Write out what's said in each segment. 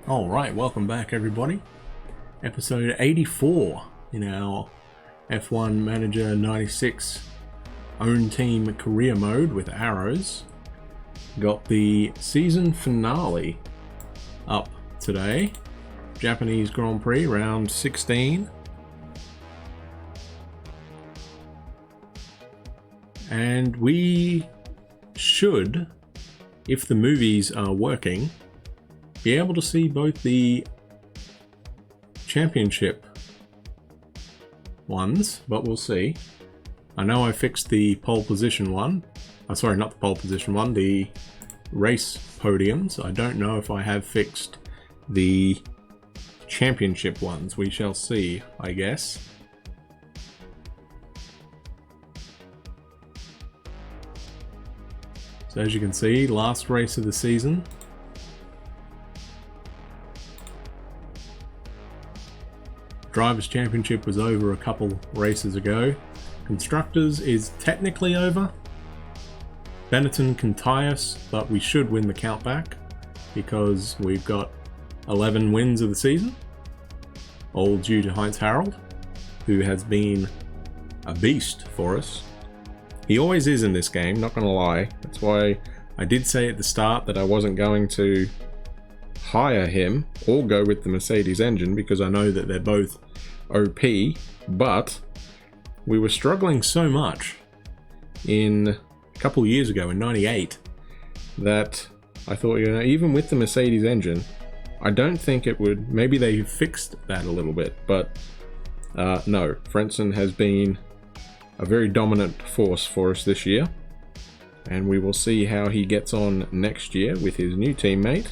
Alright, welcome back everybody. Episode 84 in our F1 Manager 96 own team career mode with arrows. Got the season finale up today. Japanese Grand Prix round 16. And we should, if the movies are working, be able to see both the championship ones, but we'll see. I know I fixed the pole position one. Sorry, not the pole position one, the race podiums. I don't know if I have fixed the championship ones. We shall see, I guess. So as you can see, last race of the season. Drivers' Championship was over a couple races ago. Constructors is technically over. Benetton can tie us, but we should win the count back because we've got 11 wins of the season. All due to Heinz Harald, who has been a beast for us. He always is in this game, not gonna lie. That's why I did say at the start that I wasn't going to hire him or go with the Mercedes engine because I know that they're both OP, but we were struggling so much in a couple years ago in 98 that I thought, you know, even with the Mercedes engine, I don't think it would. Maybe they fixed that a little bit, but no, Frentzen has been a very dominant force for us this year, and we will see how he gets on next year with his new teammate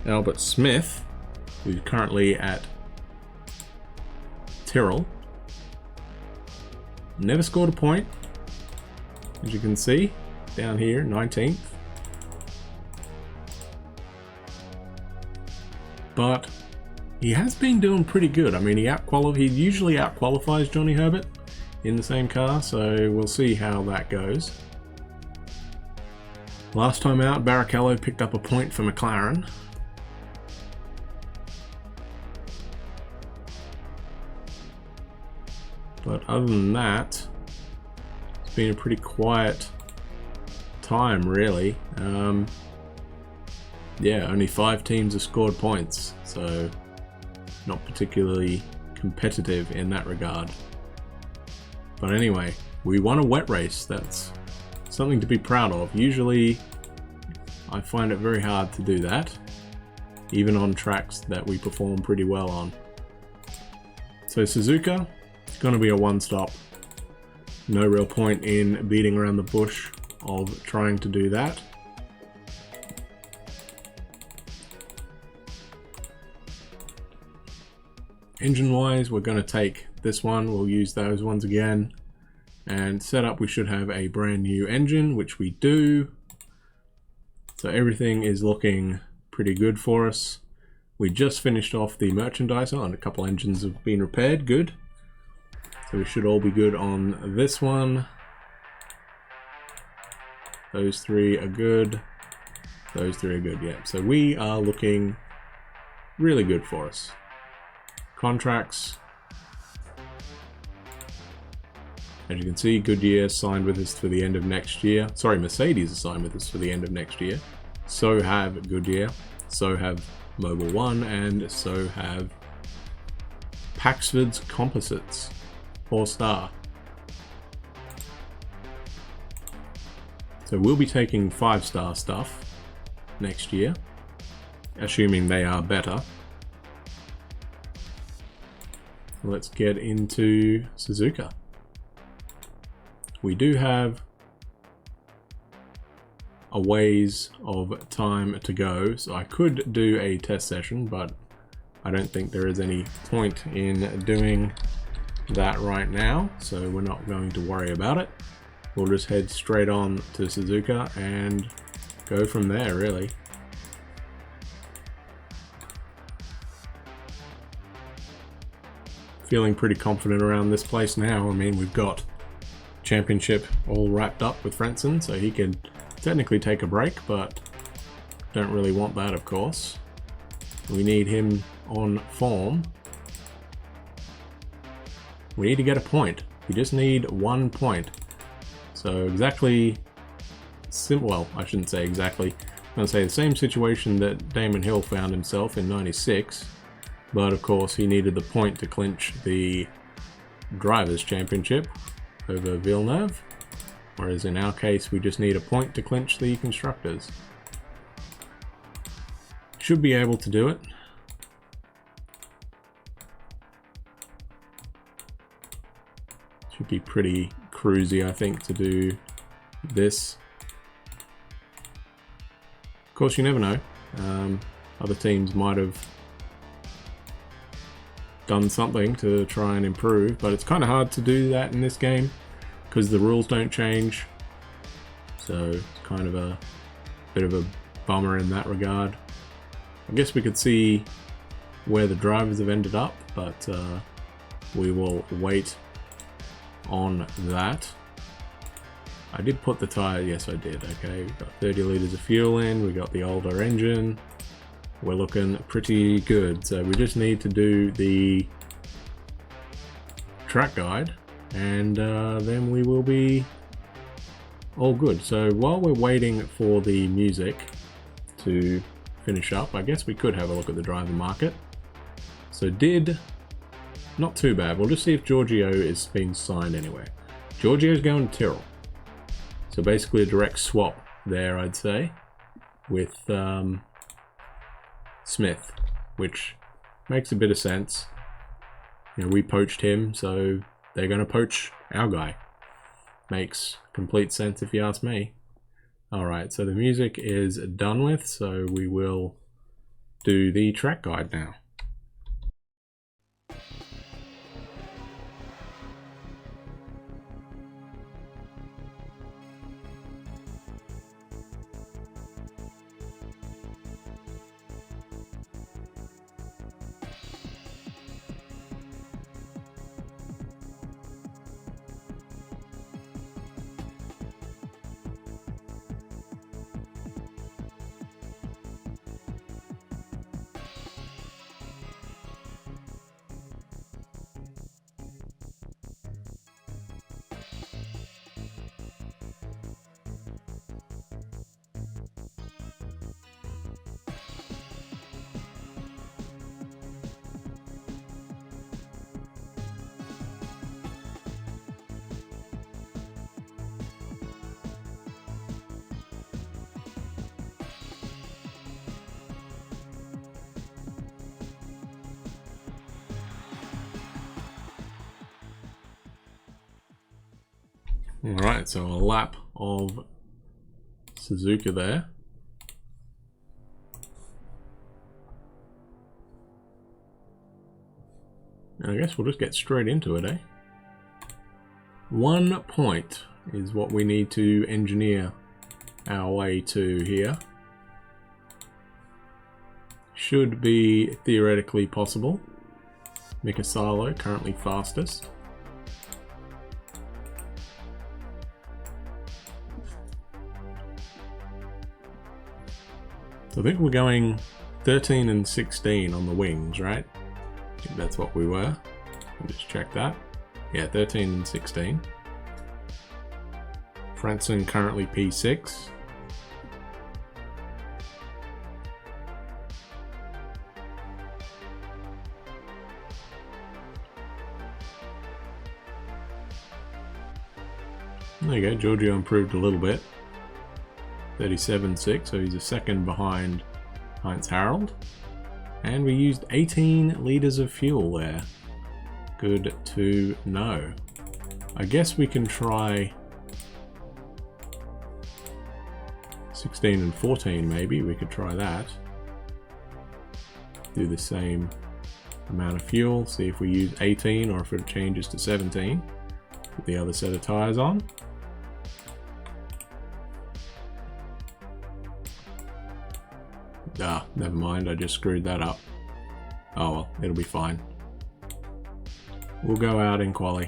Albert Smith, who's currently at Tyrrell. Never scored a point, as you can see down here, 19th. But he has been doing pretty good. I mean, he usually out-qualifies Johnny Herbert in the same car, so we'll see how that goes. Last time out, Barrichello picked up a point for McLaren. But other than that, it's been a pretty quiet time, really. Yeah, only 5 teams have scored points, so not particularly competitive in that regard. But anyway, we won a wet race. That's something to be proud of. Usually, I find it very hard to do that, even on tracks that we perform pretty well on. So Suzuka, it's going to be a one-stop. No real point in beating around the bush of trying to do that. Engine-wise, we're going to take this one. We'll use those ones again. And setup, we should have a brand new engine, which we do. So everything is looking pretty good for us. We just finished off the merchandiser and a couple engines have been repaired. Good. So we should all be good on this one. Those 3 are good. Those 3 are good, yeah. So we are looking really good for us. Contracts. As you can see, Goodyear signed with us for the end of next year. Sorry, Mercedes is signed with us for the end of next year. So have Goodyear. So have Mobil 1, and so have Paxford's Composites. 4-star. So we'll be taking 5-star stuff next year, assuming they are better. Let's get into Suzuka. We do have a ways of time to go, so I could do a test session, but I don't think there is any point in doing that right now, so we're not going to worry about it. We'll just head straight on to Suzuka and go from there, really. Feeling pretty confident around this place now. I mean, we've got championship all wrapped up with Frentzen, so he could technically take a break, but don't really want that, of course. We need him on form. We need to get a point. We just need 1 point. So exactly, well, I shouldn't say exactly. I'm going to say the same situation that Damon Hill found himself in '96. But of course he needed the point to clinch the Drivers' Championship over Villeneuve. Whereas in our case we just need a point to clinch the Constructors. Should be able to do it. Should be pretty cruisy, I think, to do this. Of course, you never know. Other teams might have done something to try and improve, but it's kind of hard to do that in this game because the rules don't change. So it's kind of a bit of a bummer in that regard. I guess we could see where the drivers have ended up, but we will wait on that. I did put the tire, yes I did, okay. We've got 30 litres of fuel in, we got the older engine. We're looking pretty good, so we just need to do the track guide and then we will be all good. So while we're waiting for the music to finish up, I guess we could have a look at the driver market. So not too bad. We'll just see if Giorgio is being signed anywhere. Giorgio's going to Tyrrell. So basically a direct swap there, I'd say, with Smith, which makes a bit of sense. You know, we poached him, so they're going to poach our guy. Makes complete sense if you ask me. Alright, so the music is done with, so we will do the track guide now. Alright, so a lap of Suzuka there. And I guess we'll just get straight into it, eh? 1 point is what we need to engineer our way to here. Should be theoretically possible. Mika Salo currently fastest. So I think we're going 13 and 16 on the wings, right? I think that's what we were. I'll just check that. Yeah, 13 and 16. Franson currently P6. There you go, Giorgio improved a little bit. 37.6, so he's a second behind Heinz Harald. And we used 18 litres of fuel there. Good to know. I guess we can try 16 and 14 maybe, we could try that. Do the same amount of fuel, see if we use 18 or if it changes to 17. Put the other set of tyres on. Ah, never mind, I just screwed that up. Oh well, it'll be fine. We'll go out in quali.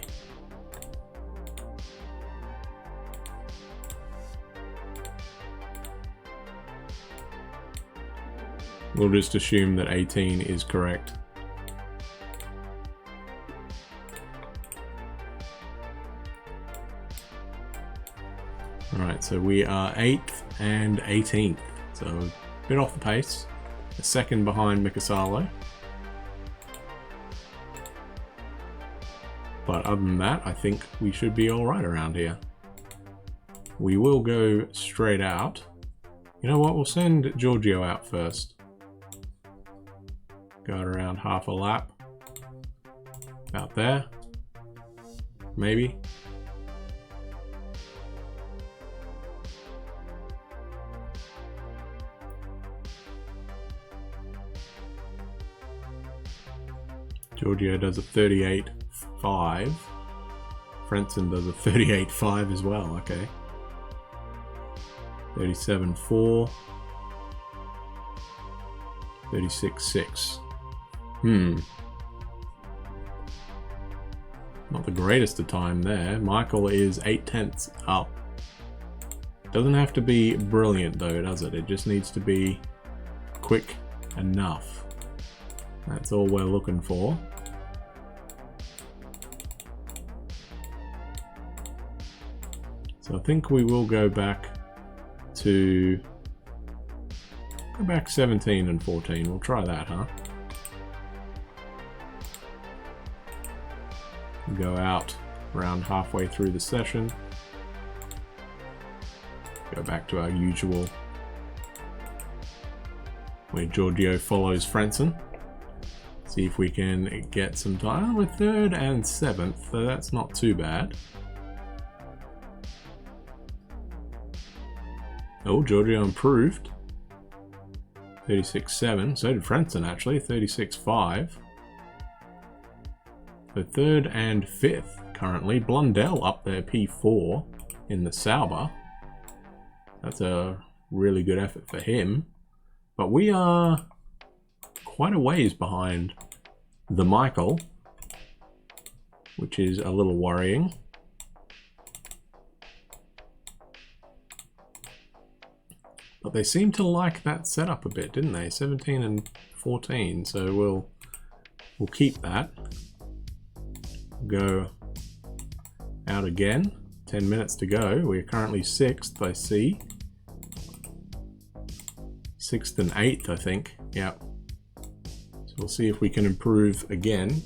We'll just assume that 18 is correct. Alright, so we are 8th and 18th, so a bit off the pace. A second behind Mikasalo. But other than that, I think we should be alright around here. We will go straight out. You know what, we'll send Giorgio out first. Go around half a lap. About there. Maybe. Giorgio does a 38.5. Frentzen does a 38.5 as well, okay. 37.4. 36.6. Not the greatest of time there. Michael is 8/10 up. Doesn't have to be brilliant though, does it? It just needs to be quick enough. That's all we're looking for. So I think we will go back to 17 and 14. We'll try that, huh? Go out around halfway through the session. Go back to our usual, where Giorgio follows Frentzen. See if we can get some time. We're 3rd and 7th, so that's not too bad. Oh, Giorgio improved. 36.7. So did Frentzen actually. 36.5. So 3rd and 5th currently. Blundell up there, P4 in the Sauber. That's a really good effort for him. But we are quite a ways behind the Michael, which is a little worrying. But they seem to like that setup a bit, didn't they? 17 and 14, so we'll keep that. Go out again. 10 minutes to go. We're currently 6th, I see. 6th and 8th, I think. Yep. So we'll see if we can improve again.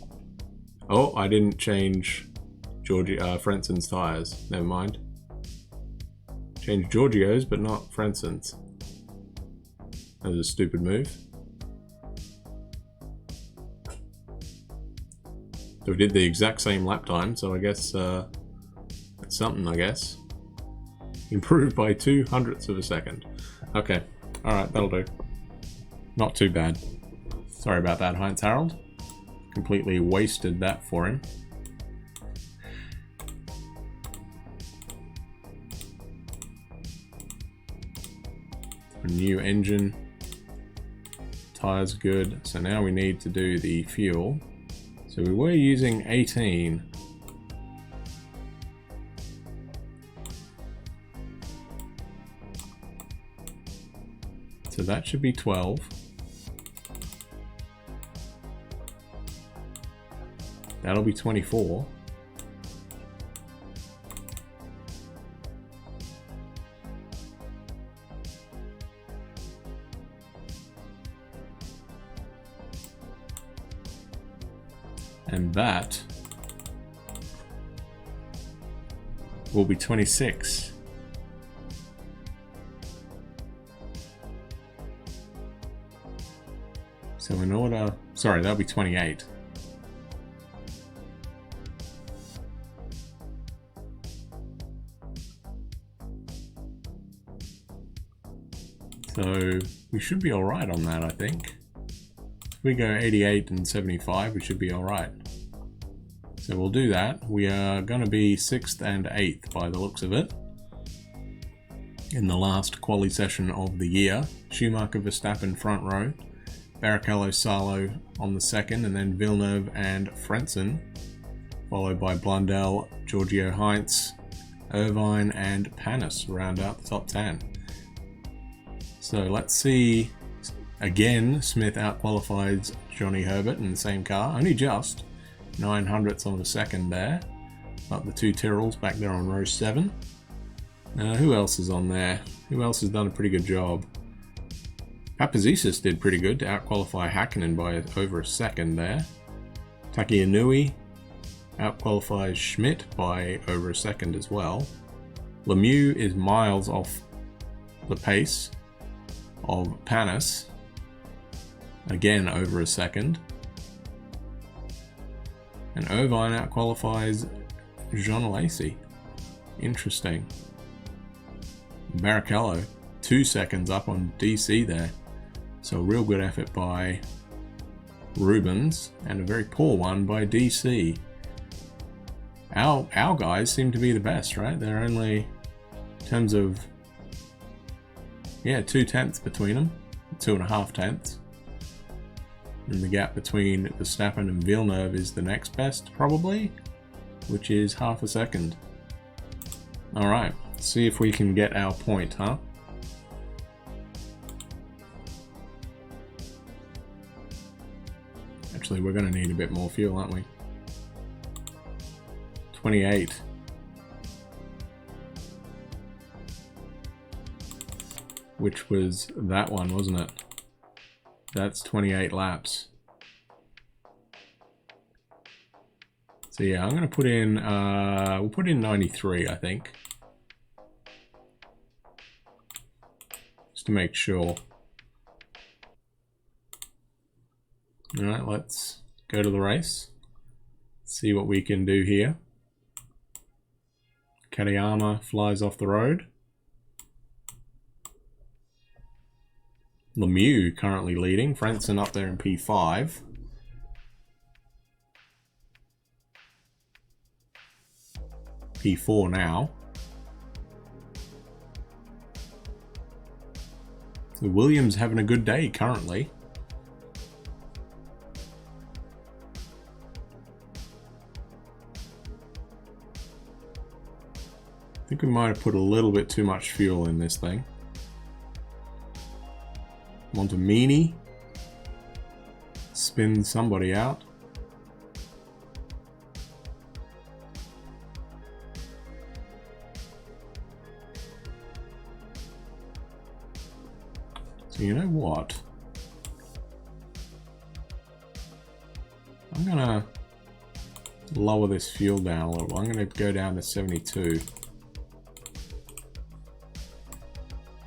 Oh, I didn't change Frentzen's tires. Never mind. Changed Giorgio's, but not Frentzen's. That was a stupid move. So we did the exact same lap time, so I guess that's something, I guess. Improved by 0.02 of a second. Okay, alright, that'll do. Not too bad. Sorry about that, Heinz Harald. Completely wasted that for him. A new engine. Tires good. So now we need to do the fuel. So we were using 18. So that should be 12. That'll be 24. And that will be 26. So in order, sorry, that'll be 28. So we should be all right on that, I think. If we go 88 and 75, we should be all right. So we'll do that. We are going to be 6th and 8th by the looks of it in the last quali session of the year. Schumacher, Verstappen front row, Barrichello, Salo on the second, and then Villeneuve and Frentzen, followed by Blundell, Giorgio, Heinz, Irvine and Panis round out the top 10. So let's see Again, Smith outqualifies Johnny Herbert in the same car, only just 900ths on the second there. But the two Tyrrells back there on row 7. Who else is on there? Who else has done a pretty good job? Papazisis did pretty good to outqualify Hakkinen by over a second there. Taki Inui outqualifies Schmidt by over a second as well. Lemieux is miles off the pace of Panis. Again, over a second. And Irvine outqualifies Jean Lacey. Interesting. Barrichello, 2 seconds up on DC there. So a real good effort by Rubens and a very poor one by DC. Our guys seem to be the best, right? They're only, in terms of, yeah, 2/10 between them, 2.5 tenths. And the gap between Verstappen and Villeneuve is the next best, probably, which is half a second. Alright, see if we can get our point, huh? Actually, we're going to need a bit more fuel, aren't we? 28. Which was that one, wasn't it? That's 28 laps. So yeah, I'm going to put in, we'll put in 93, I think. Just to make sure. Alright, let's go to the race. See what we can do here. Katayama flies off the road. Lemieux currently leading. Frentzen up there in P5. P4 now. So Williams having a good day currently. I think we might have put a little bit too much fuel in this thing. Montemini spins somebody out. So you know what? I'm gonna lower this fuel down a little. I'm gonna go down to 72.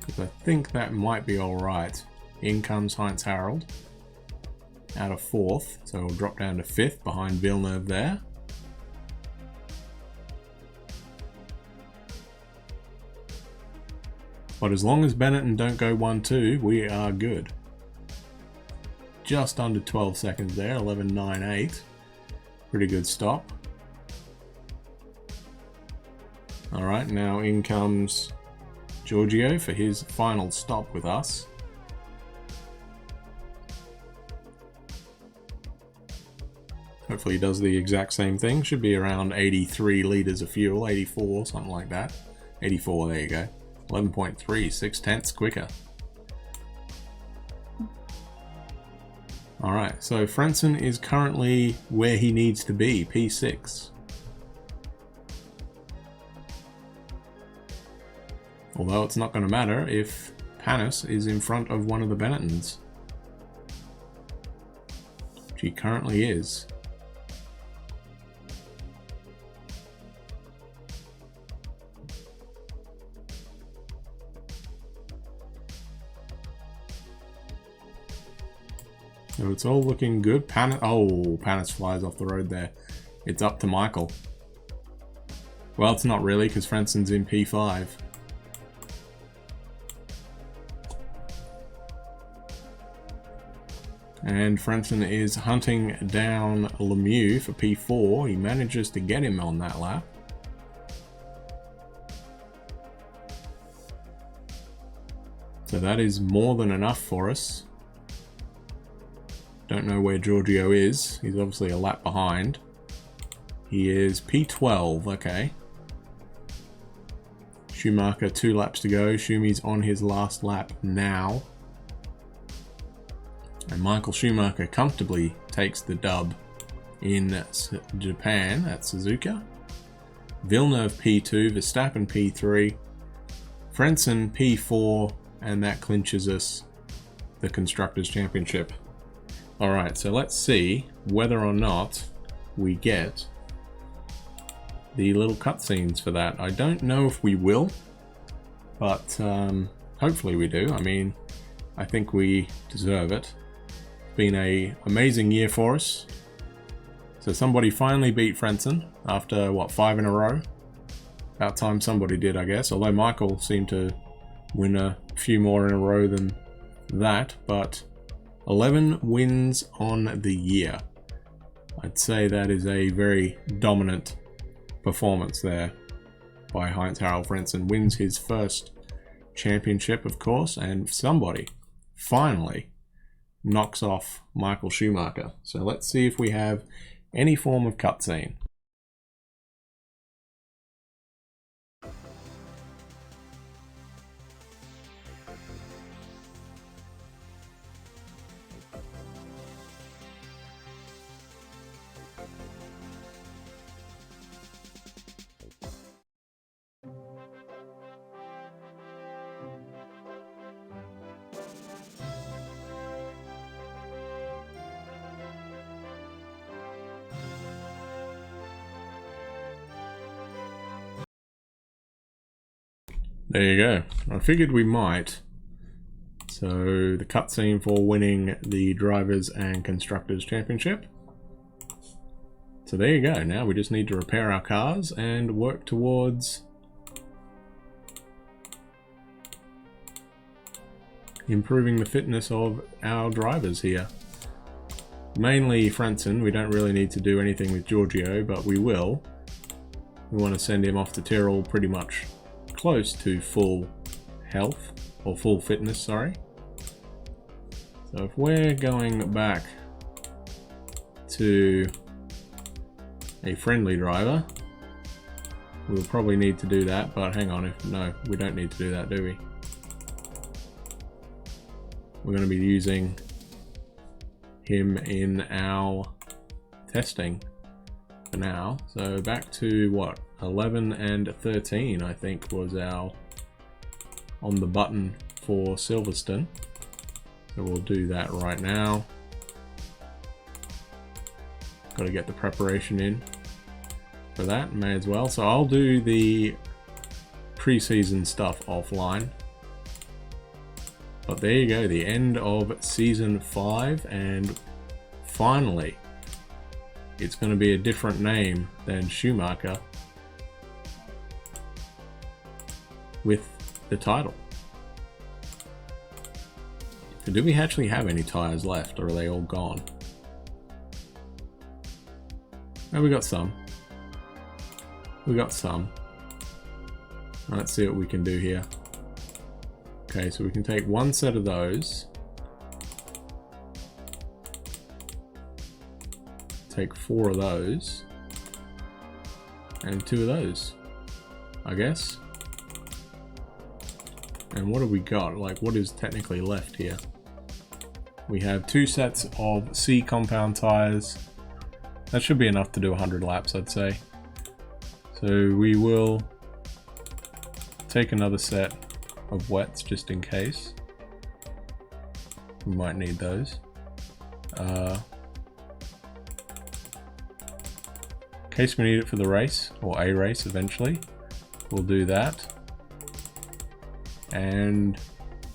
Because I think that might be alright. In comes Heinz Harald out of 4th, so we'll drop down to 5th behind Villeneuve there. But as long as Benetton don't go 1-2, we are good. Just under 12 seconds there, 11.98. Pretty good stop. Alright, now in comes Giorgio for his final stop with us. Hopefully he does the exact same thing. Should be around 83 litres of fuel, 84, something like that. 84, there you go. 11.3, 6/10 quicker. Alright, so Frentzen is currently where he needs to be, P6. Although it's not going to matter if Panis is in front of one of the Benettons. Which he currently is. So it's all looking good. Panis flies off the road there. It's up to Michael. Well, it's not really, because Frentzen's in P5. And Frentzen is hunting down Lemieux for P4. He manages to get him on that lap. So that is more than enough for us. Don't know where Giorgio is. He's obviously a lap behind. He is P12, okay. Schumacher, 2 laps to go. Schumi's on his last lap now. And Michael Schumacher comfortably takes the dub in Japan at Suzuka. Villeneuve P2, Verstappen P3, Frentzen P4, and that clinches us the Constructors' Championship. Alright, so let's see whether or not we get the little cutscenes for that. I don't know if we will, but hopefully we do. I mean, I think we deserve it. It's been an amazing year for us. So somebody finally beat Frentzen after, what, 5 in a row? About time somebody did, I guess. Although Michael seemed to win a few more in a row than that. But 11 wins on the year. I'd say that is a very dominant performance there by Heinz-Harald Frentzen. Wins his first championship, of course, and somebody finally knocks off Michael Schumacher. So let's see if we have any form of cutscene. There you go. I figured we might. So the cutscene for winning the Drivers and Constructors Championship. So there you go. Now we just need to repair our cars and work towards improving the fitness of our drivers here. Mainly Frentzen. We don't really need to do anything with Giorgio, but we will. We want to send him off to Tyrrell pretty much close to full health, or full fitness, sorry. So if we're going back to a friendly driver, we'll probably need to do that, but hang on, no, we don't need to do that, do we? We're going to be using him in our testing for now. So back to what? 11 and 13, I think, was our on the button for Silverstone. So we'll do that right now. Got to get the preparation in for that, may as well. So I'll do the pre-season stuff offline. But there you go, the end of season 5, and finally it's going to be a different name than Schumacher with the title. So do we actually have any tires left, or are they all gone? Oh, we got some. We got some. Let's see what we can do here. Okay, so we can take one set of those. Take 4 of those. And 2 of those, I guess. And what have we got? Like, what is technically left here? We have 2 sets of C compound tires. That should be enough to do 100 laps, I'd say. So we will take another set of wets just in case. We might need those. In case we need it for the race, or a race eventually, we'll do that. And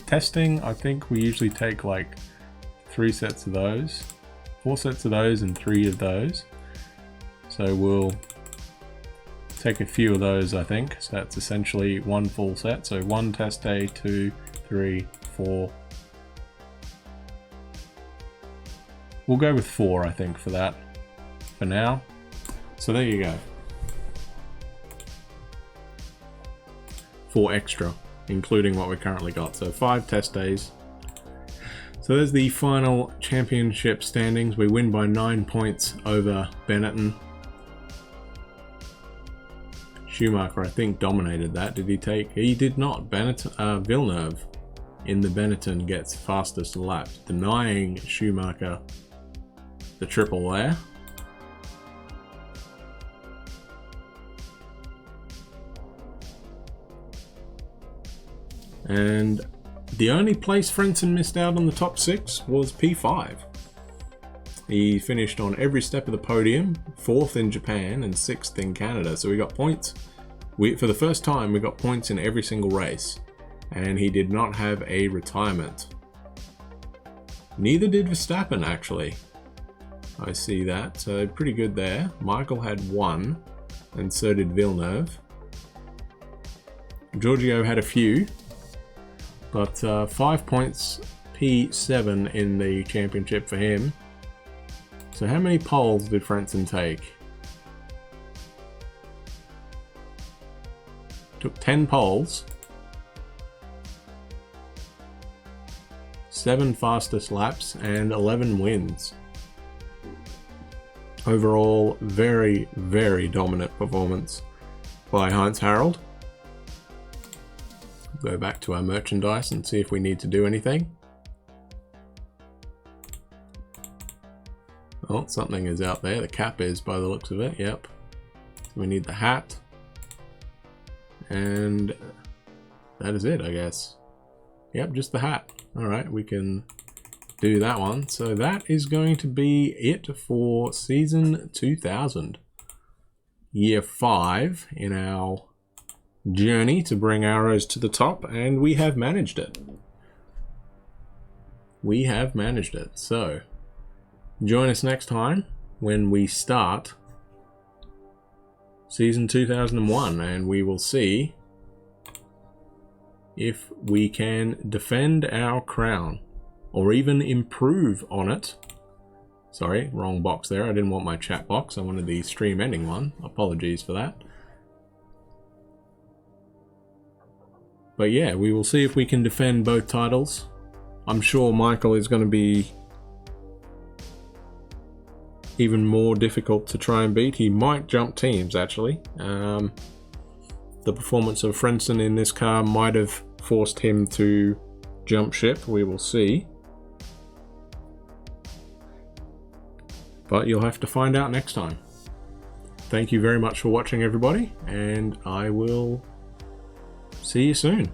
testing, I think we usually take like 3 sets of those, 4 sets of those and 3 of those. So we'll take a few of those, I think. So that's essentially 1 full set. So 1 test day, 2, 3, 4. We'll go with 4, I think, for that, for now. So there you go. 4 extra, including what we currently got. So 5 test days. So there's the final championship standings. We win by 9 points over Benetton. Schumacher, I think, dominated that. Did he take? He did not. Villeneuve in the Benetton gets fastest lap, denying Schumacher the triple there. And the only place Frentzen missed out on the top 6 was P5. He finished on every step of the podium, 4th in Japan and 6th in Canada. So we got points. For the first time, we got points in every single race. And he did not have a retirement. Neither did Verstappen, actually. I see that. So pretty good there. Michael had 1, and so did Villeneuve. Giorgio had a few. But 5 points, P7 in the championship for him. So how many poles did Frentzen take? Took 10 poles. 7 fastest laps and 11 wins. Overall, very, very dominant performance by Heinz Harald. Go back to our merchandise and see if we need to do anything. Oh, something is out there. The cap is, by the looks of it. Yep. We need the hat. And that is it, I guess. Yep, just the hat. Alright, we can do that one. So that is going to be it for season 2000. Year 5 in our journey to bring arrows to the top, and we have managed it. We have managed it. So join us next time when we start season 2001, and we will see if we can defend our crown or even improve on it. Sorry, wrong box there. I didn't want my chat box. I wanted the stream ending one. Apologies for that. But yeah, we will see if we can defend both titles. I'm sure Michael is going to be even more difficult to try and beat. He might jump teams, actually. The performance of Frentzen in this car might have forced him to jump ship. We will see. But you'll have to find out next time. Thank you very much for watching, everybody, and I will see you soon.